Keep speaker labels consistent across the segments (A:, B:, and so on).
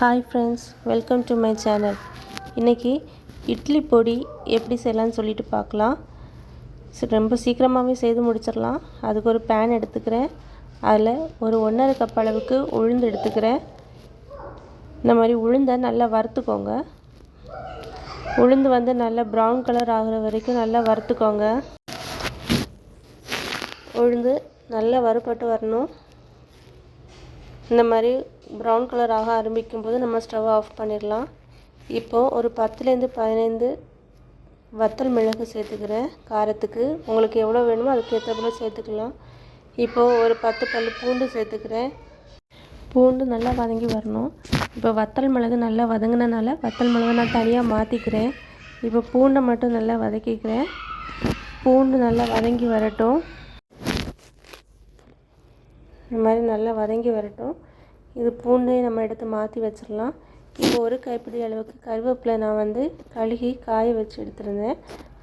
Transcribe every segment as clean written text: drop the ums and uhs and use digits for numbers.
A: Hi friends, welcome to my channel. இன்றைக்கி இட்லி பொடி எப்படி செய்யலான்னு சொல்லிட்டு பார்க்கலாம். ரொம்ப சீக்கிரமாகவே செய்து முடிச்சிடலாம். அதுக்கு ஒரு பேன் எடுத்துக்கிறேன். அதில் ஒரு 1.5 கப் அளவுக்கு உளுந்து எடுத்துக்கிறேன். இந்த மாதிரி உளுந்தை நல்லா வறுத்துக்கோங்க. உளுந்து நல்லா ப்ரௌன் கலர் ஆகிற வரைக்கும் நல்லா வறுத்துக்கோங்க. உளுந்து நல்லா வறுபட்டு வரணும். இந்த மாதிரி ப்ரௌன் கலர் ஆக ஆரம்பிக்கும் போது நம்ம ஸ்டவ் ஆஃப் பண்ணிடலாம். இப்போது ஒரு 10லேருந்து 15 வத்தல் மிளகு சேர்த்துக்கிறேன். காரத்துக்கு உங்களுக்கு எவ்வளோ வேணுமோ அதுக்கு ஏற்றப்போல சேர்த்துக்கலாம். இப்போது ஒரு 10 பல் பூண்டு சேர்த்துக்கிறேன். பூண்டு நல்லா வதங்கி வரணும். இப்போ வத்தல் மிளகு நல்லா வதங்கினால வத்தல் மிளகு நான் தனியாக மாற்றிக்கிறேன். இப்போ பூண்டை மட்டும் நல்லா வதக்கிக்கிறேன். பூண்டு நல்லா வதங்கி வரட்டும். இந்த மாதிரி நல்லா வதங்கி வரட்டும். இது பூண்டையும் நம்ம எடுத்து மாற்றி வச்சிடலாம். இப்போ ஒரு கைப்பிடி அளவுக்கு கருவேப்பிலை நான் கழுகி காய வச்சு எடுத்துருந்தேன்.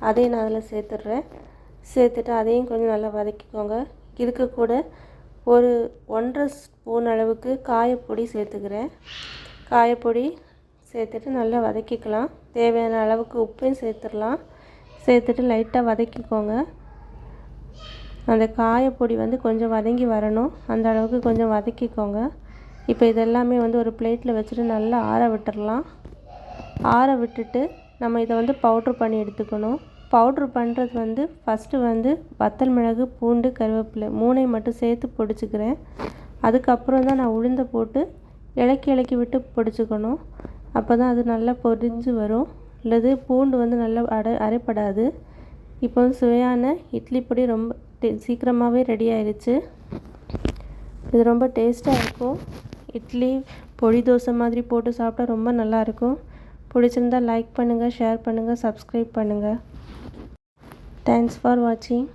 A: அதையும் நான் அதில் சேர்த்துட்டு அதையும் கொஞ்சம் நல்லா வதக்கிக்கோங்க. இதுக்கு கூட ஒரு 1.5 ஸ்பூன் அளவுக்கு காயப்பொடி சேர்த்துக்கிறேன். காயப்பொடி சேர்த்துட்டு நல்லா வதக்கிக்கலாம். தேவையான அளவுக்கு உப்பையும் சேர்த்துட்டு லைட்டாக வதக்கிக்கோங்க. அந்த காயப்பொடி கொஞ்சம் வதங்கி வரணும். அந்த அளவுக்கு கொஞ்சம் வதக்கிக்கோங்க. இப்போ இதெல்லாமே ஒரு பிளேட்டில் வச்சுட்டு நல்லா ஆற விட்டுடலாம். ஆற விட்டுட்டு நம்ம இதை பவுட்ரு பண்ணி எடுத்துக்கணும். பவுட்ரு பண்ணுறது ஃபஸ்ட்டு வத்தல் மிளகு, பூண்டு, கருவேப்பிலை 3ஐயும் மட்டும் சேர்த்து பொடிச்சுக்கிறேன். அதுக்கப்புறம் தான் நான் உளுந்தை போட்டு இலக்கி விட்டு பொடிச்சுக்கணும். அப்போ தான் அது நல்லா பொரிஞ்சு வரும். இல்லது பூண்டு நல்லா அரைப்படாது. இப்போ சுவையான இட்லி பொடி ரொம்ப சீக்கிரமாகவே ரெடி ஆயிடுச்சு. இது ரொம்ப டேஸ்ட்டாக இருக்கும். இட்லி பொடி தோசை மாதிரி போட்டு சாப்பிட்டா ரொம்ப நல்லாயிருக்கும். பிடிச்சிருந்தால் லைக் பண்ணுங்கள், ஷேர் பண்ணுங்கள், சப்ஸ்கிரைப் பண்ணுங்கள். தேங்க்ஸ் ஃபார் வாட்சிங்.